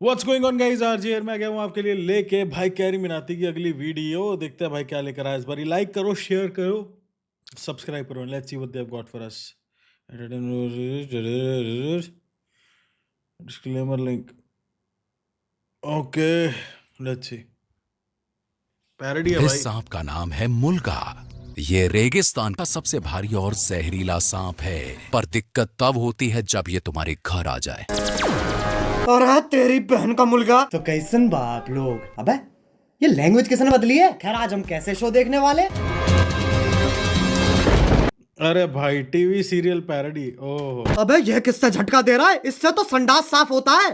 What's going on guys, RJ मैं गया हूँ आपके लिए लेके भाई कैरी मिनाती की अगली वीडियो। देखते हैं भाई क्या लेकर आया इस बार। लाइक करो, शेयर करो, सब्सक्राइब करो। Let's see what they have got for us. Disclaimer link. Okay, let's see. Parody है इस भाई। सांप का नाम है मुल्गा। ये रेगिस्तान का सबसे भारी और जहरीला सांप है, पर दिक्कत तब होती है जब ये तुम्हारे घर आ जाए। और हाँ तेरी बहन का मुल्गा तो कैसन बाप लोग। अबे ये लैंग्वेज किसने बदली है। खैर आज हम कैसे शो देखने वाले। अरे भाई टीवी सीरियल पैरोडी। ओह अबे ये किससे झटका दे रहा है। इससे तो संडास साफ होता है।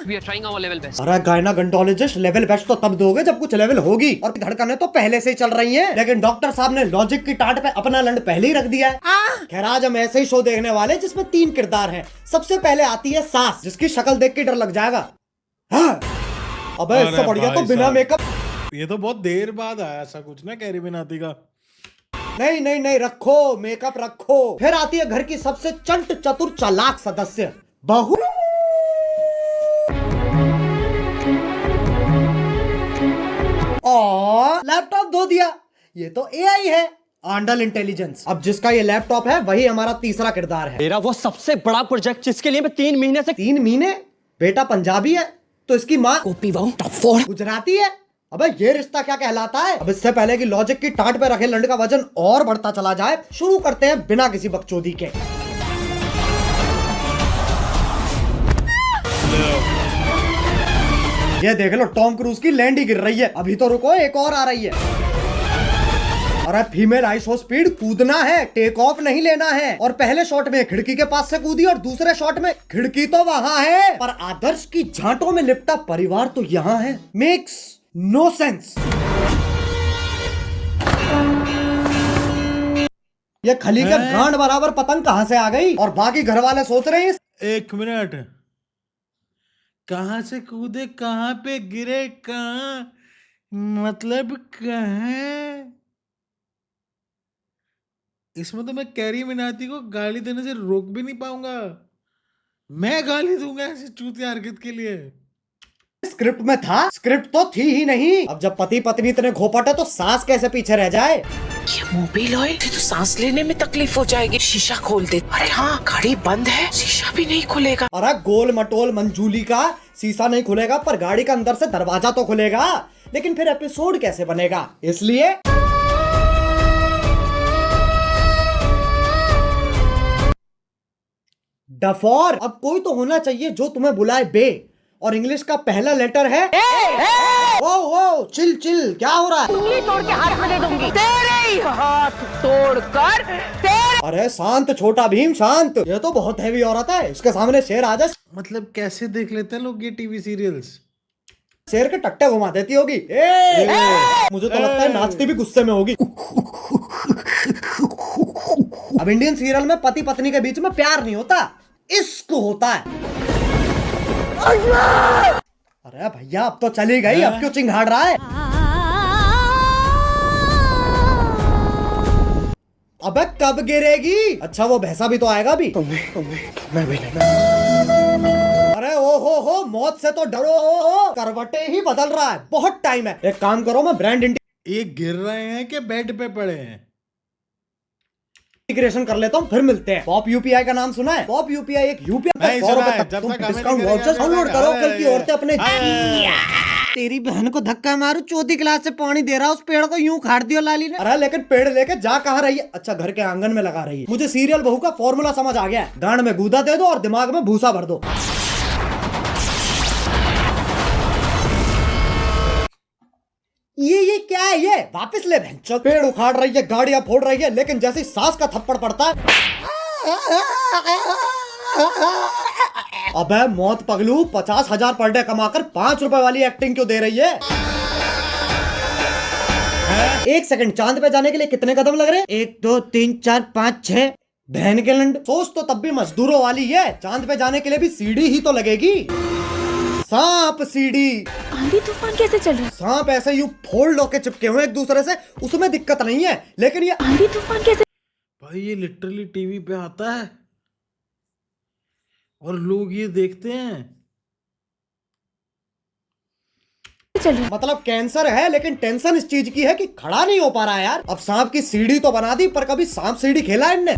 We are trying our level best. अरे गायनाकोलॉजिस्ट लेवल बेस्ट तो तब दोगे जब कुछ लेवल होगी। और धड़कनें तो पहले से ही चल रही हैं, लेकिन डॉक्टर साहब ने लॉजिक की टाट पे अपना लंड पहले ही रख दिया है। खैर आज हम ऐसे ही शो देखने वाले जिसमें 3 किरदार हैं। सबसे पहले आती है सास, जिसकी शक्ल देख के डर लग जाएगा। हाँ। अबे इससे अरे बढ़िया तो भाई बिना साहब। मेकअप। ये तो बहुत देर बाद आया ऐसा कुछ ना कैरी मिनाती का। नहीं नहीं नहीं, रखो मेकअप रखो। फिर आती है घर की सबसे चंट चतुर चालाक सदस्य, बहू। और लैपटॉप धो दिया। ये तो एआई है, आंडल इंटेलिजेंस। अब जिसका ये लैपटॉप है वही हमारा तीसरा किरदार है। मेरा वो सबसे बड़ा प्रोजेक्ट जिसके लिए मैं 3 महीने से 3 महीने। बेटा पंजाबी है तो इसकी माँ कॉपी वाऊ टॉप 4 गुजराती है। अबे ये रिश्ता क्या कहलाता है। अब इससे पहले कि लॉजिक की टाट पे रखे लंड का वजन और बढ़ता चला जाए, शुरू करते हैं बिना किसी बकचोदी के। ये देख लो टॉम क्रूज की लैंड ही गिर रही है। अभी तो रुको, एक और आ रही है। अरे फीमेल आइसो स्पीड कूदना है, टेक ऑफ नहीं लेना है। और पहले शॉट में खिड़की के पास से कूदी और दूसरे शॉट में खिड़की तो वहां है पर आदर्श की झांटों में लिपटा परिवार तो यहाँ है। Makes no sense. ये खली के गांड बराबर पतंग कहां से आ गई। और बाकी घर वाले सोच रहे हैं एक मिनट, कहाँ से कूदे, कहाँ पे गिरे, कहाँ, मतलब कहाँ। इसमें तो मैं कैरी मिनाती को गाली देने से रोक भी नहीं पाऊंगा। मैं गाली दूंगा ऐसी चूतिया हरकत के लिए। स्क्रिप्ट में था, स्क्रिप्ट तो थी ही नहीं। अब जब पति पत्नी इतने घोपट है तो सास कैसे पीछे रह जाए। ये मोबिल ऑयल से तो सांस लेने में तकलीफ हो जाएगी। शीशा खोल दे। अरे हाँ, गाड़ी बंद है, शीशा भी नहीं खुलेगा। अरे गोल मटोल मंजूली का शीशा नहीं खुलेगा पर गाड़ी का अंदर से दरवाजा तो खुलेगा। लेकिन फिर एपिसोड कैसे बनेगा, इसलिए डफॉर। अब कोई तो होना चाहिए जो तुम्हें बुलाए बे। और इंग्लिश का पहला लेटर है ओ ओ। चिल चिल, क्या हो रहा है। उंगली तोड़ के हाथ में दे दूंगी। तेरे ही हाथ तोड़कर तेरे। अरे शांत छोटा भीम शांत। ये तो बहुत हैवी औरत है, इसके सामने शेर आ जाए। मतलब कैसे देख लेते हैं लोग ये टीवी सीरियल्स। शेर के टट्टे घुमा देती होगी। मुझे तो लगता है नाचती भी गुस्से में होगी। अब इंडियन सीरियल में पति पत्नी के बीच में प्यार नहीं होता, इश्क होता है। अरे भैया अब तो चली गई, अब क्यों चिंघाड़ रहा है। अबे कब गिरेगी। अच्छा वो भैंसा भी तो आएगा भी। अरे ओ हो मौत से तो डरो। करवटे ही बदल रहा है, बहुत टाइम है। एक काम करो, मैं ब्रांड ये गिर रहे हैं कि बेड पे पड़े हैं। इंटीग्रेशन कर लेता हूँ, फिर मिलते हैं। पॉप यूपीआई का नाम सुना है। पॉप यूपीआई एक यूपीआई नहीं सुना है। जब तुम तक हमें डिस्काउंट नहीं वाउचर करेगा, डाउनलोड करो। कल की औरतें अपने अरे, तेरी बहन को धक्का मारू, चौथी क्लास से पानी दे रहा उस पेड़ को यूं उखाड़ दियो लाली ने। अरे लेकिन पेड़ लेके जा कहाँ रही है। अच्छा घर के आंगन में लगा रही है। मुझे सीरियल बहू का फॉर्मूला समझ आ गया है। गांड में गूदा दे दो और दिमाग में भूसा भर दो। ये क्या है। ये वापस ले बहन। पेड़ उखाड़ रही है, गाड़ियां फोड़ रही है, लेकिन जैसे सास का थप्पड़ पड़ता है। अबे मौत पगलू, 50,000 पर डे कमाकर 5 रुपए वाली एक्टिंग क्यों दे रही है। 1 सेकंड, चांद पे जाने के लिए कितने कदम लग रहे हैं। 1 2 3 4 5 6। बहन के लंड, सोच तो तब भी मजदूरों वाली है। चांद पे जाने के लिए भी सीढ़ी ही तो लगेगी। सांप सीढ़ी। आंधी तूफान कैसे चल रहा है। सांप ऐसे यूं फोल्ड होके चिपके हुए एक दूसरे से, उसमें दिक्कत नहीं है, लेकिन ये आंधी तूफान कैसे। भाई ये लिटरली टीवी पे आता है और लोग ये देखते हैं। चल रहा है? मतलब कैंसर है लेकिन टेंशन इस चीज की है कि खड़ा नहीं हो पा रहा है यार। अब सांप की सीढ़ी तो बना दी पर कभी सांप सीढ़ी खेला है इनने?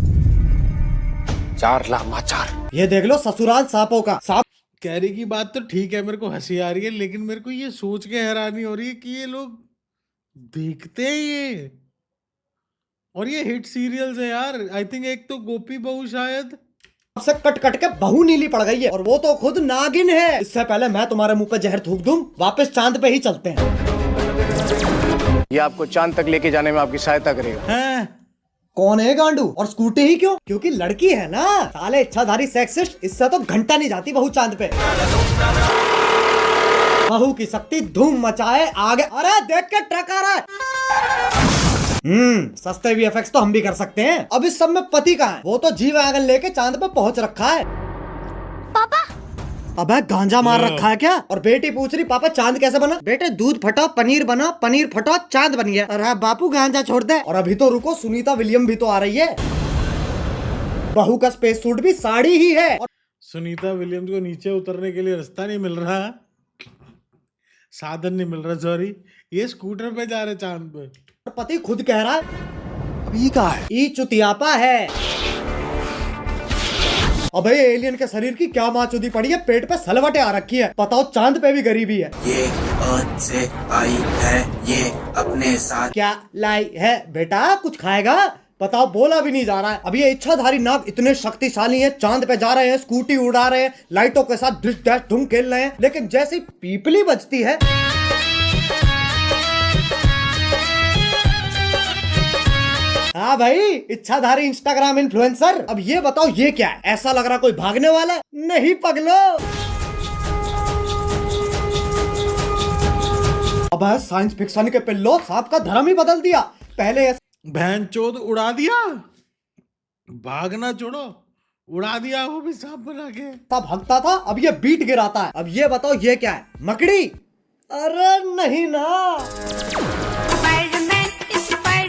4 लामाचार। ये देख लो ससुराल सांपों का। सांप कैरी की बात तो ठीक है, मेरे को हंसी आ रही है, लेकिन मेरे को ये सोच के हैरानी हो रही है कि ये लोग देखते हैं ये, और ये हिट सीरियल्स है यार। आई थिंक एक तो गोपी बहू शायद से कट कट के बहू नीली पड़ गई है और वो तो खुद नागिन है। इससे पहले मैं तुम्हारे मुंह पे जहर थूक दूं, वापस चांद पे ही चलते हैं। ये आपको चांद तक लेके जाने में आपकी सहायता करेगा। हैं। कौन है गांडू? और स्कूटी ही क्यों? क्योंकि लड़की है ना। साले इच्छाधारी सेक्सिस्ट, इससे तो घंटा नहीं जाती बहू चांद पे। बहू की शक्ति धूम मचाए आगे। अरे देख के ट्रक आ रहा है। सस्ते VFX तो हम भी कर सकते हैं। अब इस सब में पति कहाँ है? वो तो जी वैगन लेके चांद पे पहुंच रखा है। पापा अबे गांजा मार रखा है क्या? और बेटी पूछ रही पापा चांद कैसे बना? बेटे दूध फटो पनीर बना, पनीर फटो चांद बन गया। अरे बापू गांजा छोड़ दे। और अभी तो रुको, सुनीता विलियम भी तो आ रही है। बहू का स्पेस सूट भी साड़ी ही है। और सुनीता विलियम्स को नीचे उतरने के लिए रास्ता नहीं मिल रहा, साधन नहीं मिल रहा, सॉरी। ये स्कूटर पे जा रहे चांद पे। पति खुद कह रहा है अभी का है ई चुतियापा है। अबे एलियन के शरीर की क्या माचुदी पड़ी है? पेट पे सलवटें आ रखी है। बताओ चांद पे भी गरीबी है। ये अर्थ से आई है, ये अपने साथ क्या लाई है? बेटा कुछ खाएगा? बताओ, बोला भी नहीं जा रहा है। अब ये इच्छाधारी नाग इतने शक्तिशाली हैं, चांद पे जा रहे हैं, स्कूटी उड़ा रहे हैं, लाइटों के साथ डिश डैश धूम खेल रहे हैं, लेकिन जैसी पीपली बजती है हाँ भाई, इच्छाधारी इंस्टाग्राम इन्फ्लुएंसर। अब ये बताओ ये क्या है? ऐसा लग रहा कोई भागने वाला है। नहीं पगलो। अब साइंस फिक्शन के पिल्लो सांप का धर्म ही बदल दिया। पहले बहन चोद उड़ा दिया, भागना छोड़ो, उड़ा दिया वो भी सांप बना के। तब हकता था, अब ये बीट गिराता है। अब ये बताओ ये क्या है? मकड़ी? अरे नहीं ना।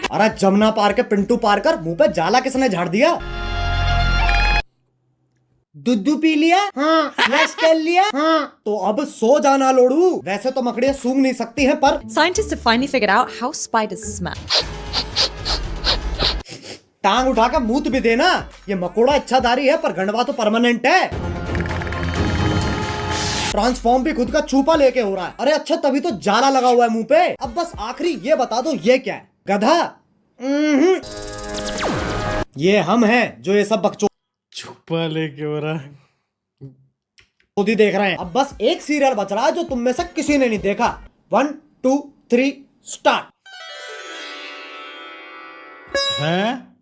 अरे जमुना पार के पिंटू पार कर मुंह पे जाला किसने झाड़ दिया? दूध पी लिया? हाँ। फ्लश कर लिया? हाँ। तो अब सो जाना लोड़ू। वैसे तो मकड़ियाँ सूंघ नहीं सकती हैं, पर Scientists have finally figured out how spiders smell. टांग उठा के मूत भी देना। ये मकोड़ा इच्छाधारी है पर गंडवा तो परमानेंट है। ट्रांसफॉर्म भी खुद का छुपा लेके हो रहा है। अरे अच्छा, तभी तो जाला लगा हुआ है मुंह पे। अब बस आखिरी ये बता दो ये क्या है? गधा? ये हम हैं जो ये सब बकचोदी छुपा लेके हो रहा है। देख रहे हैं। अब बस एक सीरियल बच रहा है जो तुम में से किसी ने नहीं देखा। 1 2 3 स्टार्ट। हैं?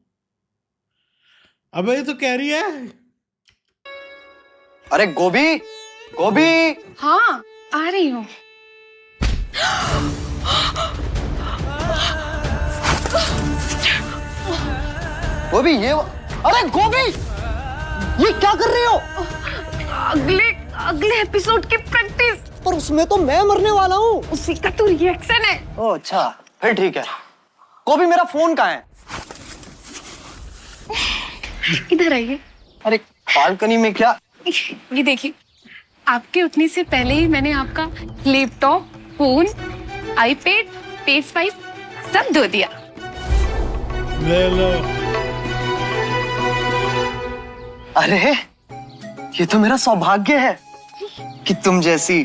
अबे ये तो कह रही है। अरे गोभी, गोभी। हाँ आ रही हूँ। गोभी ये, अरे गोभी ये क्या कर रही हो? अगले एपिसोड की प्रैक्टिस। पर उसमें तो मैं मरने वाला हूँ। उसी का तो रिएक्शन है। ओह अच्छा, फिर ठीक है। गोभी मेरा फोन कहाँ है? इधर आइए। अरे बालकनी में क्या? ये देखिए, आपके उठने से पहले ही मैंने आपका लैपटॉप, फोन, आईपैड, PS5 सब धो दिया। ले लो। अरे ये तो मेरा सौभाग्य है कि तुम जैसी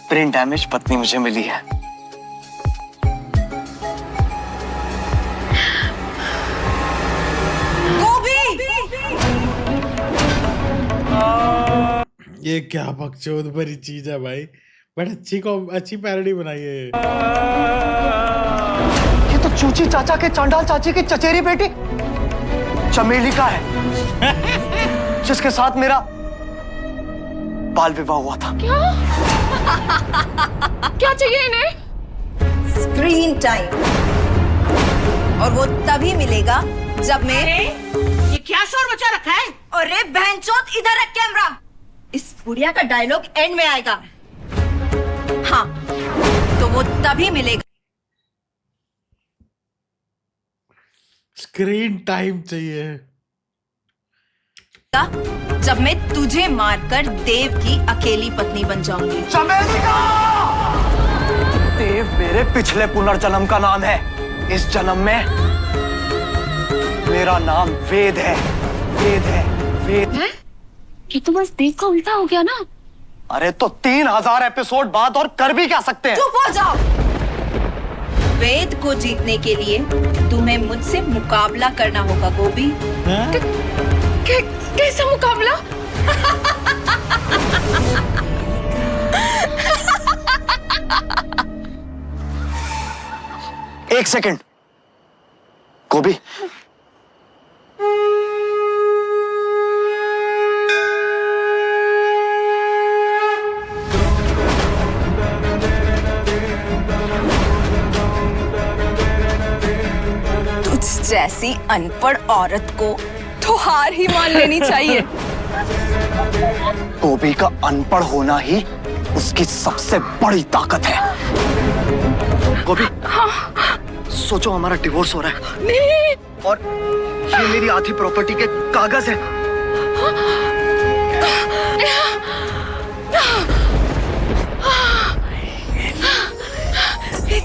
ब्रेन डैमेज पत्नी मुझे मिली है। ये क्या बकचोद भरी चीज है भाई, बट अच्छी पैरोडी बनाई है। ये तो चूची चाचा के चांडाल चाची की चचेरी बेटी चमेली का है, जिसके साथ मेरा बाल विवाह हुआ था। क्या चाहिए इन्हें? Screen time. और वो तभी मिलेगा जब मैं ये क्या शोर मचा रखा है? अरे बहनचोद, इधर रख कैमरा। इस बुढ़िया का डायलॉग एंड में आएगा। हाँ, तो वो तभी मिलेगा स्क्रीन टाइम चाहिए जब मैं तुझे मारकर देव की अकेली पत्नी बन जाऊंगी। चमेली का देव मेरे पिछले पुनर्जन्म का नाम है। इस जन्म में मेरा नाम वेद है। वेद है, वेद। है? ये तो बस देव का उल्टा हो गया ना। अरे तो 3000 एपिसोड बाद और कर भी क्या सकते हैं? चुप हो जाओ। वेद को जीतने के लिए तुम्हें मुझसे मुकाबला करना होगा गोभी। कैसा मुकाबला? एक सेकंड गोभी, तुझ जैसी अनपढ़ औरत को तो हार ही मान लेनी चाहिए। गोभी का अनपढ़ होना ही उसकी सबसे बड़ी ताकत है। गोभी, सोचो हमारा डिवोर्स हो रहा है। नहीं। और ये मेरी आधी प्रॉपर्टी के कागज है।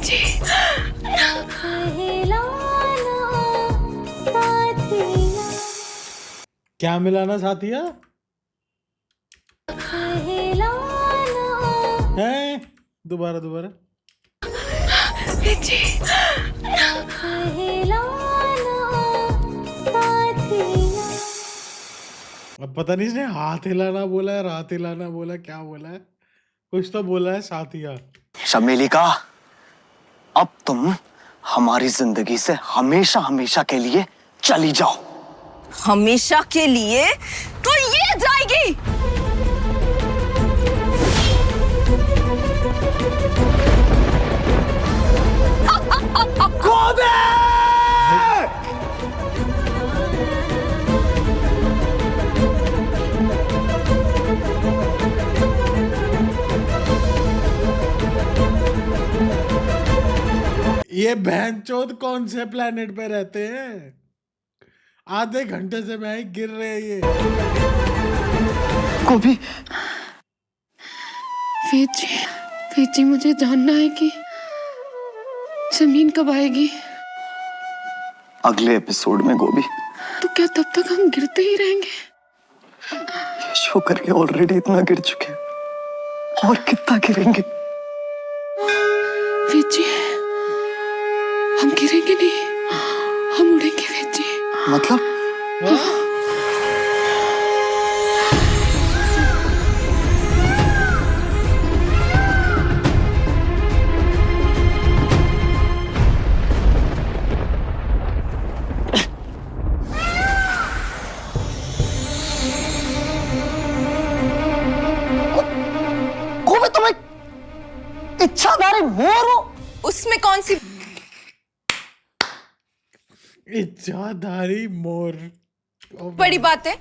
जी। क्या मिलाना साथिया है? दोबारा दोबारा। जी। अब पता नहीं इसने हाथ हिलाना बोला है, रात हिलाना बोला, क्या बोला है, कुछ तो बोला है साथिया। शर्मिली का, अब तुम हमारी जिंदगी से हमेशा हमेशा के लिए चली जाओ। हमेशा के लिए तो ये जाएगी। ये बहनचोद कौन से प्लेनेट पे रहते हैं? आधे घंटे से मैं ही गिर रहे हैं ये। गोभी, वेद जी मुझे जानना है कि जमीन कब आएगी। अगले एपिसोड में गोभी। तो क्या तब तक हम गिरते ही रहेंगे? ये शो करके ऑलरेडी इतना गिर चुके हैं, और कितना गिरेंगे? वेद जी, हम गिरेंगे नहीं, हम उड़ेंगे वेद जी। मतलब? गोभी, तुम एक इच्छाधारी मोर हो। उसमें कौन सी इच्छाधारी मोर बड़ी बात है?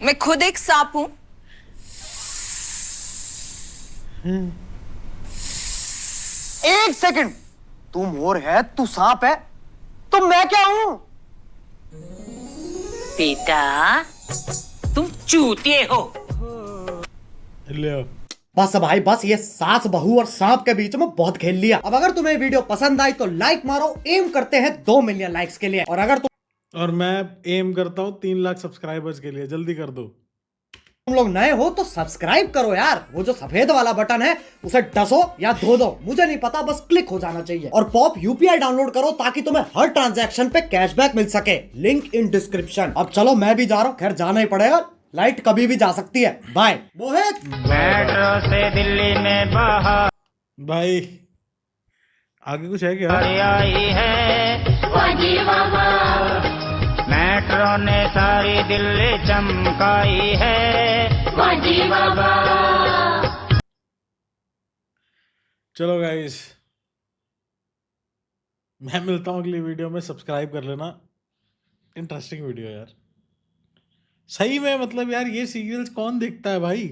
मैं खुद एक सांप हूं। एक सेकंड, तू मोर है, तू सांप है, तो मैं क्या हूं? बेटा तुम चूतिए हो। ले बस भाई बस, ये सास बहू और सांप के बीच में बहुत खेल लिया। अब अगर तुम्हें वीडियो पसंद आई तो लाइक मारो। एम करते हैं 2 मिलियन लाइक्स के लिए। और अगर और मैं एम करता हूँ 3 लाख सब्सक्राइबर्स के लिए। जल्दी कर दो। तुम लोग नए हो तो सब्सक्राइब करो यार। वो जो सफेद वाला बटन है उसे डसो या धो दो, मुझे नहीं पता, बस क्लिक हो जाना चाहिए। और पॉप यूपीआई डाउनलोड करो ताकि तुम्हें हर ट्रांजैक्शन पे कैशबैक मिल सके। Link in description. अब चलो मैं भी जा रहा हूँ, खैर जाना ही पड़ेगा, लाइट कभी भी जा सकती है। बाय। मोहित, मेट्रो से दिल्ली में बाहर भाई आगे कुछ है क्या? आई है मेट्रो ने सारी दिल्ली चमकाई है। चलो गाइस, मैं मिलता हूँ अगली वीडियो में। सब्सक्राइब कर लेना, इंटरेस्टिंग वीडियो यार। सही में मतलब यार, ये सीरियल्स कौन देखता है भाई?